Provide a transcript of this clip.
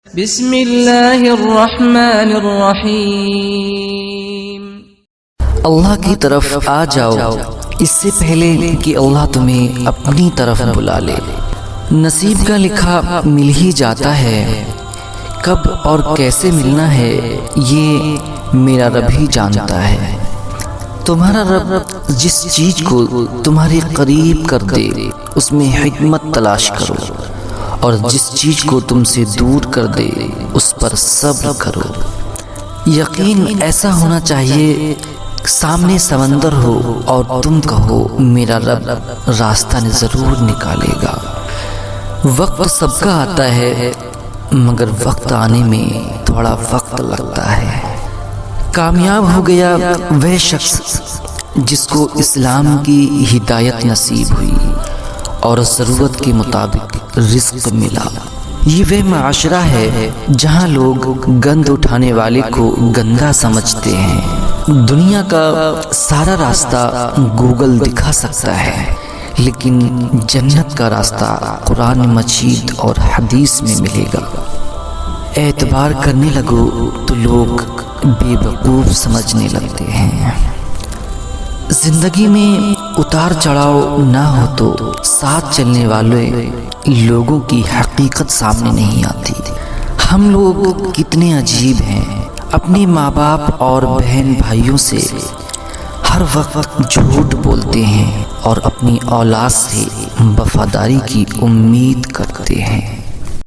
بسم اللہ الرحمن الرحیم۔ اللہ کی طرف آ جاؤ اس سے پہلے کہ اللہ تمہیں اپنی طرف بلا لے۔ نصیب کا لکھا مل ہی جاتا ہے، کب اور کیسے ملنا ہے یہ میرا رب ہی جانتا ہے۔ تمہارا رب جس چیز کو تمہارے قریب کر دے اس میں حکمت تلاش کرو، اور جس چیز کو تم سے دور کر دے اس پر صبر کرو۔ یقین ایسا ہونا چاہیے سامنے سمندر ہو اور تم کہو میرا رب راستہ ضرور نکالے گا۔ وقت سب کا آتا ہے مگر وقت آنے میں تھوڑا وقت لگتا ہے۔ کامیاب ہو گیا وہ شخص جس کو اسلام کی ہدایت نصیب ہوئی اور ضرورت کے مطابق رزق ملا۔ یہ وہ معاشرہ ہے جہاں لوگ گند اٹھانے والے کو گندا سمجھتے ہیں۔ دنیا کا سارا راستہ گوگل دکھا سکتا ہے، لیکن جنت کا راستہ قرآن مجید اور حدیث میں ملے گا۔ اعتبار کرنے لگو تو لوگ بے وقوف سمجھنے لگتے ہیں۔ زندگی میں اتار چڑھاؤ نہ ہو تو ساتھ چلنے والے لوگوں کی حقیقت سامنے نہیں آتی۔ ہم لوگ کتنے عجیب ہیں، اپنے ماں باپ اور بہن بھائیوں سے ہر وقت جھوٹ بولتے ہیں اور اپنی اولاد سے وفاداری کی امید کرتے ہیں۔